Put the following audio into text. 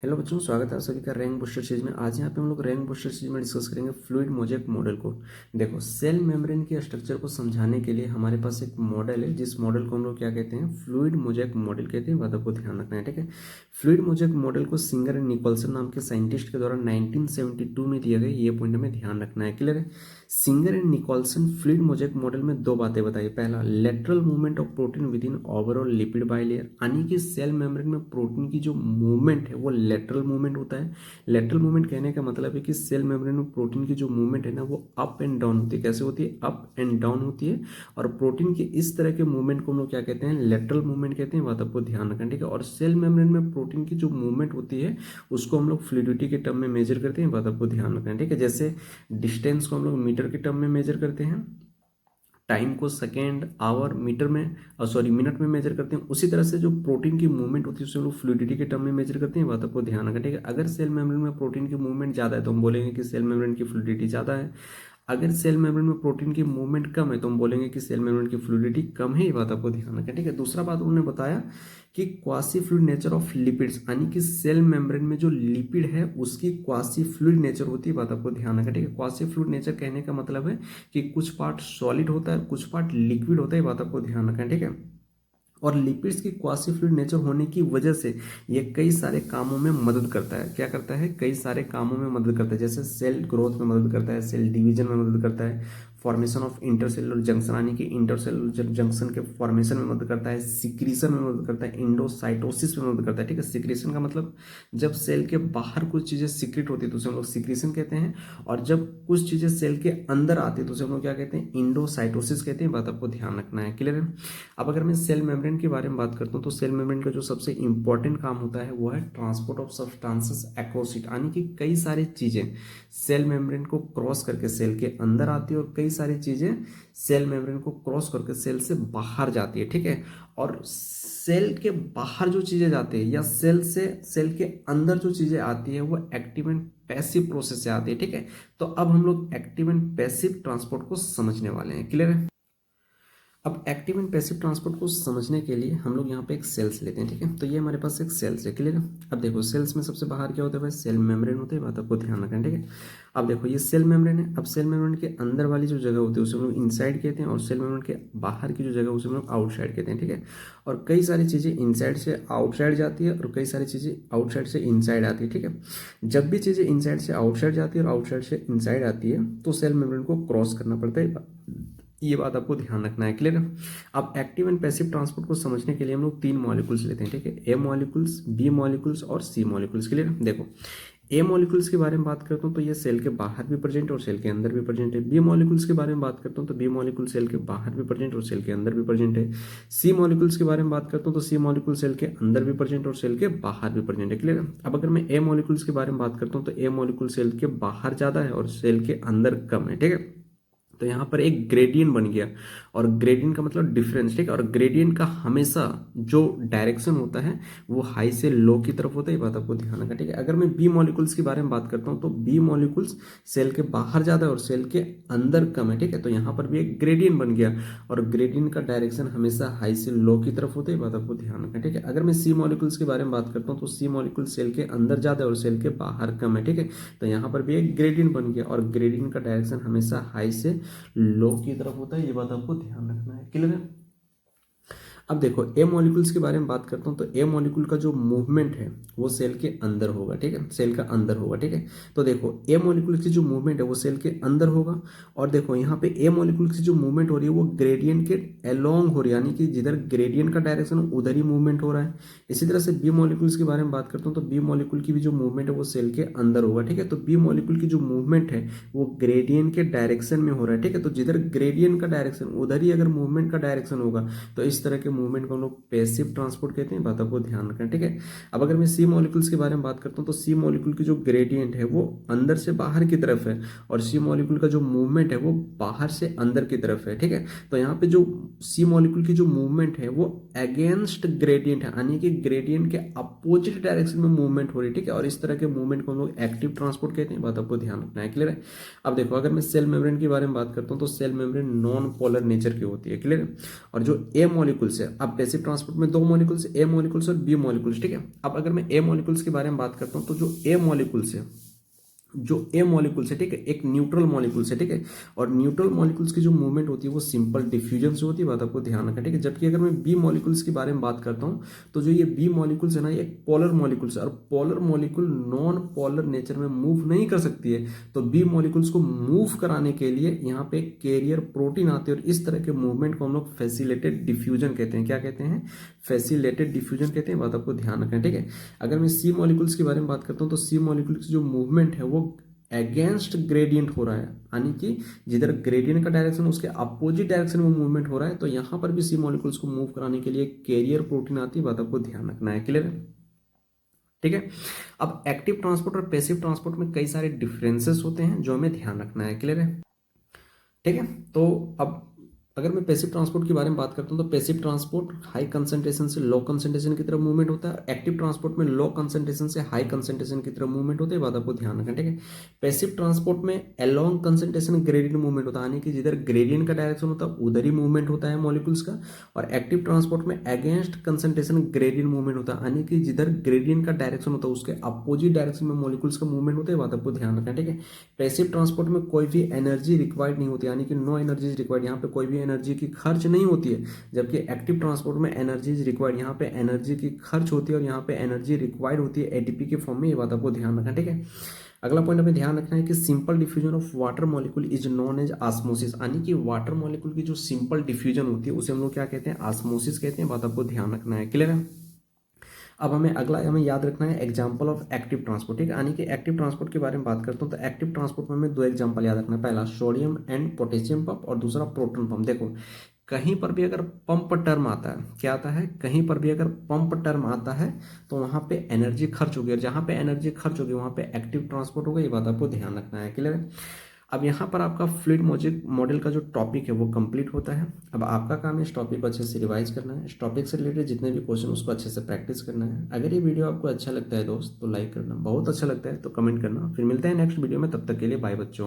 Hello बच्चों, स्वागत है आप सभी का रैंक बूस्टर सीरीज में। आज यहाँ पे हम लोग रैंक बूस्टर सीरीज में डिस्कस करेंगे फ्लूइड मोज़ेक मॉडल को। देखो, सेल मेम्ब्रेन के स्ट्रक्चर को समझाने के लिए हमारे पास एक मॉडल है, जिस मॉडल को हम लोग क्या कहते हैं, फ्लूइड मोज़ेक मॉडल कहते हैं। बात आपको ध्यान रखना है, ठीक है। फ्लूइड मोज़ेक मॉडल को सिंगर एंड निकोलसन नाम के साइंटिस्ट के द्वारा 1972 में दिया गया। ये पॉइंट हमें ध्यान रखना है, क्लियर है। Singer and Nicolson fluid mosaic model में दो बातें बताई। पहला, lateral movement of protein within overall lipid bilayer, यानी कि सेल मेम्ब्रेन में प्रोटीन की जो मूवमेंट है वो लेटरल मूवमेंट होता है। लेटरल मूवमेंट कहने का मतलब है कि सेल मेम्ब्रेन में प्रोटीन की जो मूवमेंट है ना, वो अप एंड डाउन होती है। कैसे होती है? अप एंड डाउन होती है। और प्रोटीन के इस तरह के मूवमेंट को हम लोग क्या कहते हैं? लेटरल मूवमेंट कहते हैं। बात आपको ध्यान रखना, ठीक है। और सेल मेम्ब्रेन में प्रोटीन की जो मूवमेंट होती है उसको हम लोग फ्लूइडिटी के टर्म में मेजर करते हैं। बात आपको ध्यान रखना है, ठीक है। जैसे डिस्टेंस को हम लोग मीटर के टर्म में मेजर करते हैं, टाइम को सेकेंड, आवर, मीटर में मिनट में मेजर करते हैं, उसी तरह से जो प्रोटीन की मूवमेंट होती है उसे हम लोग फ्लूइडिटी के टर्म में मेजर करते हैं। बात आपको ध्यान रखना, ठीक है। अगर सेल मेम्ब्रेन में प्रोटीन की मूवमेंट ज़्यादा है तो हम बोलेंगे कि सेल मेम्ब्रेन की फ्लूइडिटी ज़्यादा है। अगर सेल मेम्ब्रेन में प्रोटीन की मूवमेंट कम है तो हम बोलेंगे कि सेल मेम्ब्रेन की फ्लूइडिटी कम है। ये बात आपको ध्यान रखना, ठीक है। दूसरा बात उन्होंने बताया कि quasi fluid nature of lipids, यानी कि सेल मेम्ब्रेन में जो लिपिड है उसकी क्वासी फ्लूइड नेचर होती है। बात आपको ध्यान रखना, ठीक है। क्वासी फ्लूइड नेचर कहने का मतलब है कि कुछ पार्ट सॉलिड होता है, कुछ पार्ट लिक्विड होता है। बात आपको ध्यान रखना, ठीक है। और लिपिड्स की क्वासी फ्लूइड नेचर होने की वजह से ये कई सारे कामों में मदद करता है। क्या करता है? कई सारे कामों में मदद करता है। जैसे सेल ग्रोथ में मदद करता है, सेल डिवीजन में मदद करता है, फॉर्मेशन ऑफ इंटरसेलुलर जंक्शन, यानी कि इंटरसेलुलर जंक्शन के फॉर्मेशन में मदद करता है, सिक्रीशन में मदद करता है, इंडोसाइटोसिस में मदद करता है, ठीक है। सिक्रीशन का मतलब जब सेल के बाहर कुछ चीज़ें सिक्रिट होती है तो उसे हम लोग सिक्रीशन कहते हैं। और जब कुछ चीज़ें सेल के अंदर आती है तो उसे हम लोग क्या कहते हैं? इंडोसाइटोसिस कहते हैं। बात आपको ध्यान रखना है, क्लियर है। अब अगर मैं सेल मेम्ब्रेन के बारे में बात करता हूँ तो सेल मेम्ब्रेन का जो सबसे इंपॉर्टेंट काम होता है वो है transport of substances across it, यानी कि कई सारी चीज़ें सेल मेम्ब्रेन को क्रॉस करके सेल के अंदर आती है और कई सारी चीज़ें सेल मेम्ब्रेन को क्रॉस करके सेल से बाहर जाती है, ठीक है। और सेल के बाहर जो चीज़ें जाती है या सेल से सेल के अंदर जो चीज़ें आती है वो एक्टिव एंड पैसिव प्रोसेस से आती है, ठीक है। तो अब हम लोग एक्टिव एंड पैसिव ट्रांसपोर्ट को समझने वाले हैं, क्लियर है। अब एक्टिव एंड पैसिव ट्रांसपोर्ट को समझने के लिए हम लोग यहाँ पे एक सेल्स लेते हैं, ठीक है। तो ये हमारे पास एक सेल्स है, क्लियर है। अब देखो, सेल्स में सबसे बाहर क्या होता है भाई? सेल मेम्ब्रेन होता है। बात आपको ध्यान रखना है, ठीक है। अब देखो, ये सेल मेम्ब्रेन है। अब सेल मेम्ब्रेन के अंदर वाली जो जगह होती है उसे हम लोग इनसाइड कहते हैं, और सेल मेम्ब्रेन के बाहर की जो जगह उसे हम लोग आउटसाइड कहते हैं, ठीक है। और कई सारी चीज़ें इनसाइड से आउटसाइड जाती है और कई सारी चीज़ें आउटसाइड से इनसाइड आती है, ठीक है। जब भी चीज़ें इनसाइड से आउटसाइड जाती है और आउटसाइड से इनसाइड आती है तो सेल मेम्ब्रेन को क्रॉस करना पड़ता है। ये बात आपको ध्यान रखना है, क्लियर है। अब एक्टिव एंड पैसिव ट्रांसपोर्ट को समझने के लिए हम लोग तीन मॉलिक्यूल्स लेते हैं, ठीक है। ए मॉलिक्यूल्स, बी मॉलिक्यूल्स और सी मॉलिक्यूल्स, क्लियर। देखो, ए मॉलिक्यूल्स के बारे में बात करता हूँ तो ये सेल के बाहर भी प्रेजेंट है और सेल के अंदर भी प्रेजेंट है। बी मॉलिक्यूल्स के बारे में बात करता हूँ तो बी मॉलिक्यूल सेल के बाहर भी प्रेजेंट और सेल के अंदर भी प्रेजेंट है। सी मॉलिक्यूल्स के बारे में बात करता हूँ तो सी मॉलिक्यूल सेल के अंदर भी प्रेजेंट और सेल के बाहर भी प्रेजेंट है, क्लियर है। अब अगर मैं ए मॉलिक्यूल्स के बारे में बात करता हूँ तो ए मॉलिक्यूल सेल के बाहर ज़्यादा है और सेल के अंदर कम है, ठीक है। तो यहाँ पर एक ग्रेडियंट बन गया, और ग्रेडियंट का मतलब डिफरेंस, ठीक है। और ग्रेडियंट का हमेशा जो डायरेक्शन होता है वो हाई से लो की तरफ होता है। ये बात आपको ध्यान रखना, ठीक है। अगर मैं बी मॉलिक्यूल्स के बारे में बात करता हूँ तो बी मॉलिक्यूल्स सेल के बाहर ज़्यादा है और सेल के अंदर कम है, ठीक है। तो यहाँ पर भी एक ग्रेडियंट बन गया, और ग्रेडियंट का डायरेक्शन हमेशा हाई से लो की तरफ होता है। ये बात आपको ध्यान रखना, ठीक है। अगर मैं सी मॉलिक्यूल्स के बारे में बात करता हूँ तो सी मॉलिक्यूल सेल के अंदर ज़्यादा है और सेल के बाहर कम है, ठीक है। तो यहाँ पर भी एक ग्रेडियंट बन गया, और ग्रेडियंट का डायरेक्शन हमेशा हाई से लो की तरफ होता है। ये बात आपको ध्यान रखना है, क्लियर है। अब देखो, ए मॉलिक्यूल्स के बारे में बात करता हूँ तो ए मॉलिक्यूल का जो मूवमेंट है वो सेल के अंदर होगा, ठीक है। सेल का अंदर होगा, ठीक है। तो देखो, ए मॉलिक्यूल की जो मूवमेंट है वो सेल के अंदर होगा, और देखो यहाँ पे ए मॉलिक्यूल की जो मूवमेंट हो रही है वो ग्रेडियंट के अलोंग हो रही है, यानी कि जिधर ग्रेडियंट का डायरेक्शन उधर ही मूवमेंट हो रहा है। इसी तरह से बी मॉलिक्यूल्स के बारे में बात करता हूँ तो बी मॉलिक्यूल की भी जो मूवमेंट है वो सेल के अंदर होगा, ठीक है। तो बी मॉलिक्यूल की जो मूवमेंट है वो ग्रेडियंट के डायरेक्शन में हो रहा है, ठीक है। तो जिधर ग्रेडियंट का डायरेक्शन उधर ही अगर मूवमेंट का डायरेक्शन होगा तो इस तरह के मूवमेंट को हम लोग पैसिव ट्रांसपोर्ट कहते हैं। बातों को ध्यान रखना, ठीक है। अब अगर मैं सी मॉलिक्यूल्स के बारे में बात करता हूँ तो सी मॉलिक्यूल की जो ग्रेडियंट है वो अंदर से बाहर की तरफ है, और सी मॉलिक्यूल का जो मूवमेंट है वो बाहर से अंदर की तरफ है, ठीक है। तो यहाँ पे जो सी मॉलिक्यूल की जो मूवमेंट है वो अगेंस्ट ग्रेडियंट है, यानी कि ग्रेडियंट के अपोजिट डायरेक्शन में मूवमेंट हो रही है, ठीक है। और इस तरह के मूवमेंट को हम लोग एक्टिव ट्रांसपोर्ट कहते हैं। बात आपको ध्यान रखना है, क्लियर है। अब देखो, अगर मैं सेल मेम्ब्रेन के बारे में बात करता हूँ तो cell membrane non polar nature की होती है, क्लियर है। और जो ए मॉलिक्यूल्स है, है। अब पैसिव ट्रांसपोर्ट में दो मॉलिक्यूल्स, ए मॉलिक्यूल्स और बी मॉलिक्यूल्स, ठीक है। अब अगर मैं ए मॉलिक्यूल्स के बारे में बात करता हूँ तो जो ए मॉलिक्यूल्स है, जो ए मॉलिक्यूल्स है, ठीक है, एक न्यूट्रल मॉलिक्यूल्स है, ठीक है। और न्यूट्रल मॉलिक्यूल्स की जो मूवमेंट होती है वो सिंपल डिफ्यूजन से होती है, बात आपको ध्यान रखना, ठीक है। जबकि अगर मैं बी मॉलिक्यूल्स के बारे में बात करता हूँ तो जो ये बी मॉलिक्यूल्स है ना, ये पोलर मॉलिक्यूल्स है, और polar molecule non polar nature में मूव नहीं कर सकती है। तो बी मॉलिक्यूल्स को मूव कराने के लिए यहाँ पे कैरियर प्रोटीन आते हैं, और इस तरह के मूवमेंट को हम लोग फैसिलिटेटेड डिफ्यूजन कहते हैं। क्या कहते हैं? फैसिलिटेटेड डिफ्यूजन कहते हैं, बात आपको ध्यान रखना है, ठीक है। अगर मैं सी मॉलिक्यूल्स के बारे में बात करता हूँ तो सी मॉलिक्यूल्स की जो मूवमेंट है वो अगेंस्ट ग्रेडियंट हो रहा है, यानी कि जिधर ग्रेडियंट का डायरेक्शन उसके अपोजिट डायरेक्शन में मूवमेंट हो रहा है। तो यहाँ पर भी सी मॉलिक्यूल्स को मूव कराने के लिए कैरियर प्रोटीन आती है, बात आपको ध्यान रखना है। क्लियर है? ठीक है। अब एक्टिव ट्रांसपोर्ट और पैसिव ट्रांसपोर्ट में कई सारे डिफरेंसेस होते हैं जो हमें ध्यान रखना है। क्लियर है? ठीक है। तो अब अगर मैं पैसिव ट्रांसपोर्ट के बारे में बात करता हूँ तो पैसिव ट्रांसपोर्ट हाई कंसंट्रेशन से लो कंसंट्रेशन की तरफ मूवमेंट होता है। एक्टिव ट्रांसपोर्ट में लो कंसंट्रेशन से हाई कंसंट्रेशन की तरफ मूवमेंट होता है, बात आपको ध्यान रखना, ठीक है। पैसिव ट्रांसपोर्ट में अलोंग कंसंट्रेशन ग्रेडियंट मूवमेंट होता है, यानी कि जिधर ग्रेडियंट का डायरेक्शन होता है उधर ही मूवमेंट होता है मॉलिक्यूल्स का। और एक्टिव ट्रांसपोर्ट में अगेंस्ट कंसंट्रेशन ग्रेडियंट मूवमेंट होता है, यानी कि जिधर ग्रेडियंट का डायरेक्शन होता है उसके अपोजिट डायरेक्शन में मॉलिक्यूल्स का मूवमेंट होता है, बात आपको ध्यान रखना, ठीक है। पैसिव ट्रांसपोर्ट में कोई भी एनर्जी रिक्वायर्ड नहीं होती, यानी कि नो एनर्जी रिक्वायर्ड, यहाँ पे कोई भी एनर्जी की खर्च नहीं होती है। जबकि एक्टिव ट्रांसपोर्ट में एनर्जी रिक्वायर्ड, यहाँ पे एनर्जी की खर्च होती है और यहाँ पे एनर्जी रिक्वायर्ड होती है एटीपी के फॉर्म में, ये बात आपको ध्यान रखना, ठीक है। अगला पॉइंट हमें ध्यान रखना है कि simple diffusion of water molecule is known as osmosis, यानी कि वाटर मॉलिक्यूल की जो सिंपल डिफ्यूजन होती है उसे हम लोग क्या कहते हैं? ऑस्मोसिस कहते हैं, बात आपको ध्यान रखना है। क्लियर है? अब हमें याद रखना है एग्जाम्पल ऑफ एक्टिव ट्रांसपोर्ट, ठीक है। यानी कि एक्टिव ट्रांसपोर्ट के बारे में बात करता हूँ तो एक्टिव ट्रांसपोर्ट में हमें दो एग्जाम्पल याद रखना है। पहला सोडियम एंड पोटेशियम पंप और दूसरा प्रोटॉन पंप। देखो कहीं पर भी अगर पंप टर्म आता है, क्या आता है? कहीं पर भी अगर पंप टर्म आता है तो वहाँ पे एनर्जी खर्च होगी, और जहाँ पे एनर्जी खर्च होगी वहाँ पे एक्टिव ट्रांसपोर्ट होगा, ये बात आपको ध्यान रखना है। क्लियर है? अब यहाँ पर आपका फ्लूइड मॉजिक मॉडल का जो टॉपिक है वो कंप्लीट होता है। अब आपका काम है इस टॉपिक को अच्छे से रिवाइज करना है, इस टॉपिक से रिलेटेड जितने भी क्वेश्चन उसको अच्छे से प्रैक्टिस करना है। अगर ये वीडियो आपको अच्छा लगता है दोस्त तो लाइक करना, बहुत अच्छा लगता है तो कमेंट करना। फिर मिलते हैं नेक्स्ट वीडियो में, तब तक के लिए बाय बच्चों।